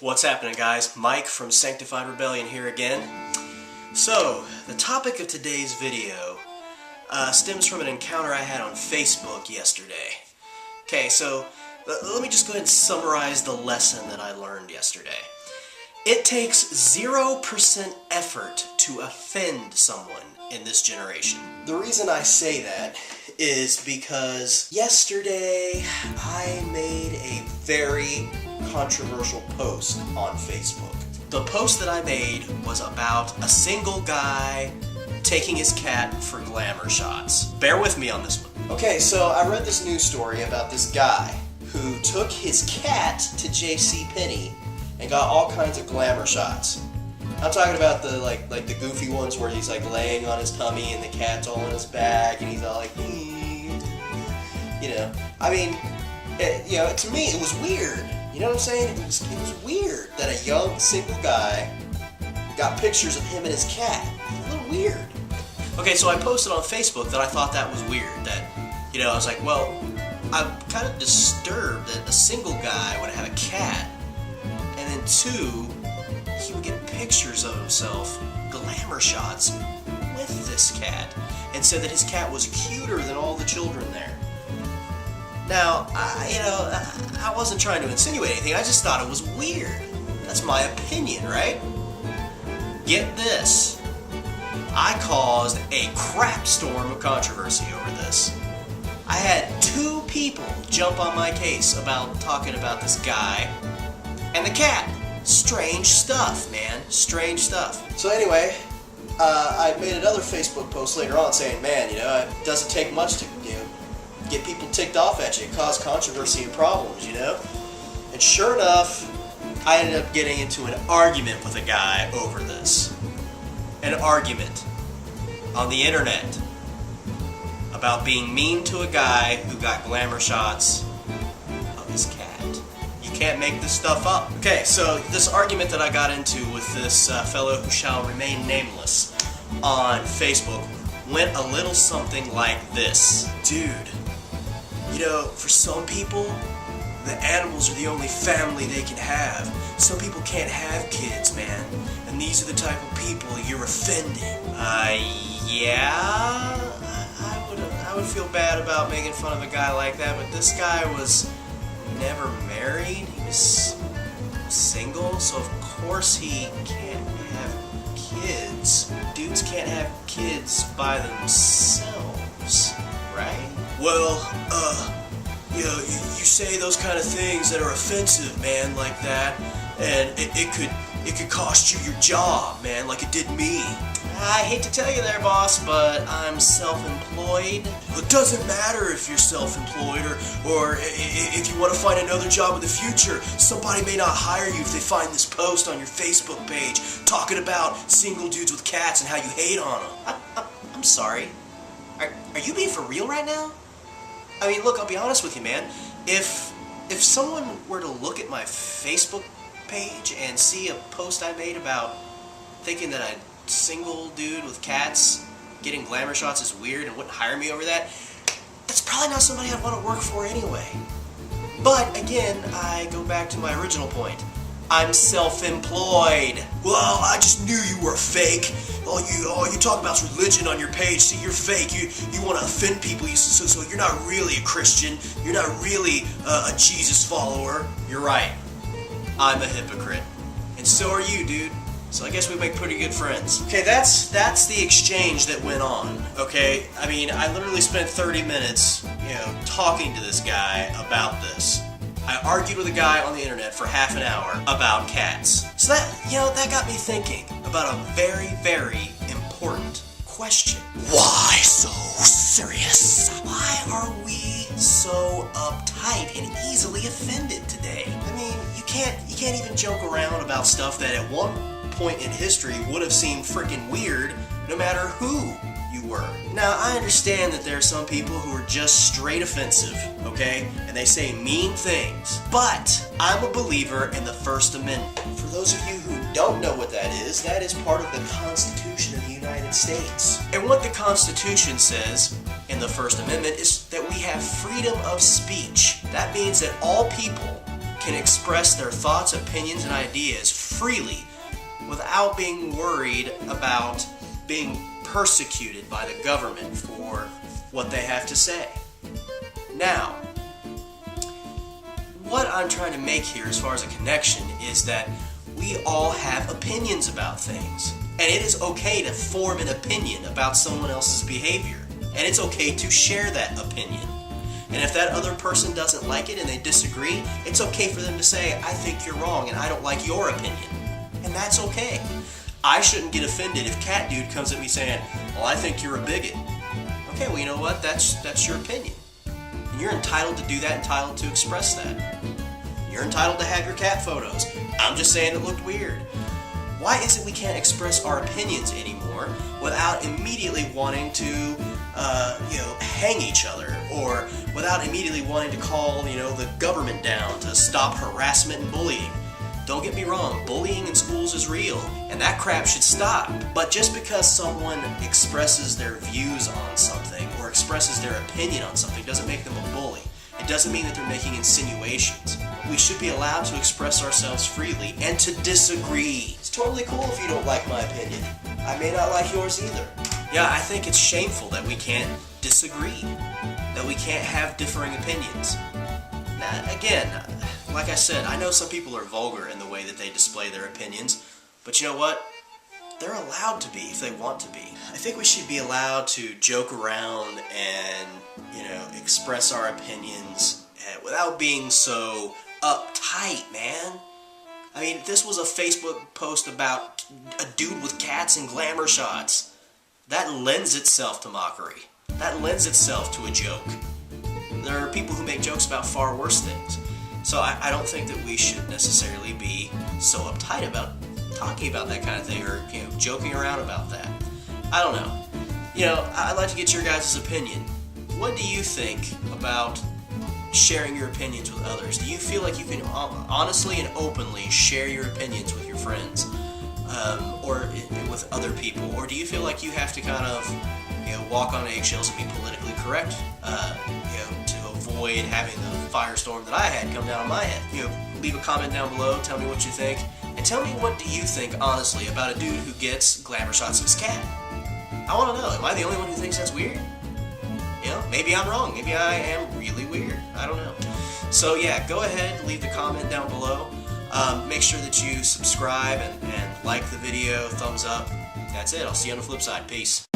What's happening, guys? Mike from Sanctified Rebellion here again. So, the topic of today's video stems from an encounter I had on Facebook yesterday. Okay, so let me just go ahead and summarize the lesson that I learned yesterday. It takes 0% effort to offend someone in this generation. The reason I say that is because yesterday I made a very controversial post on Facebook. The post that I made was about a single guy taking his cat for glamour shots. Bear with me on this one. Okay, so I read this news story about this guy who took his cat to JCPenney and got all kinds of glamour shots. I'm talking about the like the goofy ones where he's like laying on his tummy and the cat's all in his back and he's all like, you know. I mean, to me it was weird. You know what I'm saying? It was weird that a young single guy got pictures of him and his cat. A little weird. Okay, so I posted on Facebook that I thought that was weird. That, I was like, well, I'm kind of disturbed that a single guy would have a cat, and then two, he would get pictures of himself, glamour shots, with this cat, and said that his cat was cuter than all the children there. Now, I wasn't trying to insinuate anything, I just thought it was weird. That's my opinion, right? Get this. I caused a crap storm of controversy over this. I had 2 people jump on my case about talking about this guy and the cat. Strange stuff, man. Strange stuff. So anyway, I made another Facebook post later on saying, man, it doesn't take much to, get people ticked off at you, cause controversy and problems, And sure enough, I ended up getting into an argument with a guy over this. An argument on the internet about being mean to a guy who got glamour shots of his cat. You can't make this stuff up. Okay, so this argument that I got into with this fellow who shall remain nameless on Facebook went a little something like this. Dude, for some people, the animals are the only family they can have. Some people can't have kids, man. And these are the type of people you're offending. Yeah, I would feel bad about making fun of a guy like that, but this guy was never married. He was single, so of course he can't have kids. Dudes can't have kids by themselves, right? Well, you say those kind of things that are offensive, man, like that, and it could cost you your job, man, like it did me. I hate to tell you there, boss, but I'm self-employed. It doesn't matter if you're self-employed or if you want to find another job in the future. Somebody may not hire you if they find this post on your Facebook page talking about single dudes with cats and how you hate on them. I'm sorry. Are you being for real right now? I mean, look, I'll be honest with you, man. If someone were to look at my Facebook page and see a post I made about thinking that a single dude with cats getting glamour shots is weird and wouldn't hire me over that, that's probably not somebody I'd want to work for anyway. But again, I go back to my original point. I'm self-employed. Well, I just knew you were fake. All you talk about is religion on your page. See, you're fake. You want to offend people. So you're not really a Christian. You're not really a Jesus follower. You're right. I'm a hypocrite. And so are you, dude. So I guess we make pretty good friends. Okay, that's the exchange that went on, okay? I mean, I literally spent 30 minutes, talking to this guy about this. I argued with a guy on the internet for half an hour about cats. So that got me thinking about a very, very important question. Why so serious? Why are we so uptight and easily offended today? I mean, you can't even joke around about stuff that at one point in history would have seemed freaking weird no matter who you were. Now, I understand that there are some people who are just straight offensive, okay? And they say mean things. But I'm a believer in the First Amendment. For those of you who don't know what that is part of the Constitution of the United States. And what the Constitution says in the First Amendment is that we have freedom of speech. That means that all people can express their thoughts, opinions, and ideas freely without being worried about being persecuted by the government for what they have to say. Now, what I'm trying to make here as far as a connection is that we all have opinions about things. And it is okay to form an opinion about someone else's behavior. And it's okay to share that opinion. And if that other person doesn't like it and they disagree, it's okay for them to say, I think you're wrong and I don't like your opinion. And that's okay. I shouldn't get offended if Cat Dude comes at me saying, well, I think you're a bigot. Okay, well, you know what? That's your opinion. And you're entitled to do that, entitled to express that. You're entitled to have your cat photos. I'm just saying it looked weird. Why is it we can't express our opinions anymore without immediately wanting to, hang each other, or without immediately wanting to call, the government down to stop harassment and bullying? Don't get me wrong, bullying in schools is real, and that crap should stop. But just because someone expresses their views on something or expresses their opinion on something doesn't make them a bully. It doesn't mean that they're making insinuations. We should be allowed to express ourselves freely and to disagree. It's totally cool if you don't like my opinion. I may not like yours either. Yeah, I think it's shameful that we can't disagree, that we can't have differing opinions. Now, again, like I said, I know some people are vulgar in the way that they display their opinions, but you know what? They're allowed to be if they want to be. I think we should be allowed to joke around and, express our opinions without being so uptight, man. I mean, if this was a Facebook post about a dude with cats and glamour shots, that lends itself to mockery. That lends itself to a joke. There are people who make jokes about far worse things. So I don't think that we should necessarily be so uptight about talking about that kind of thing, or joking around about that. I don't know. I'd like to get your guys' opinion. What do you think about sharing your opinions with others? Do you feel like you can honestly and openly share your opinions with your friends, or with other people? Or do you feel like you have to kind of walk on eggshells and be politically correct, to avoid having the firestorm that I had come down on my head? Leave a comment down below, tell me what you think, and tell me what do you think, honestly, about a dude who gets glamour shots of his cat. I want to know, am I the only one who thinks that's weird? Maybe I'm wrong, maybe I am really weird, I don't know. So yeah, go ahead, leave the comment down below. Make sure that you subscribe and like the video, thumbs up. That's it, I'll see you on the flip side, peace.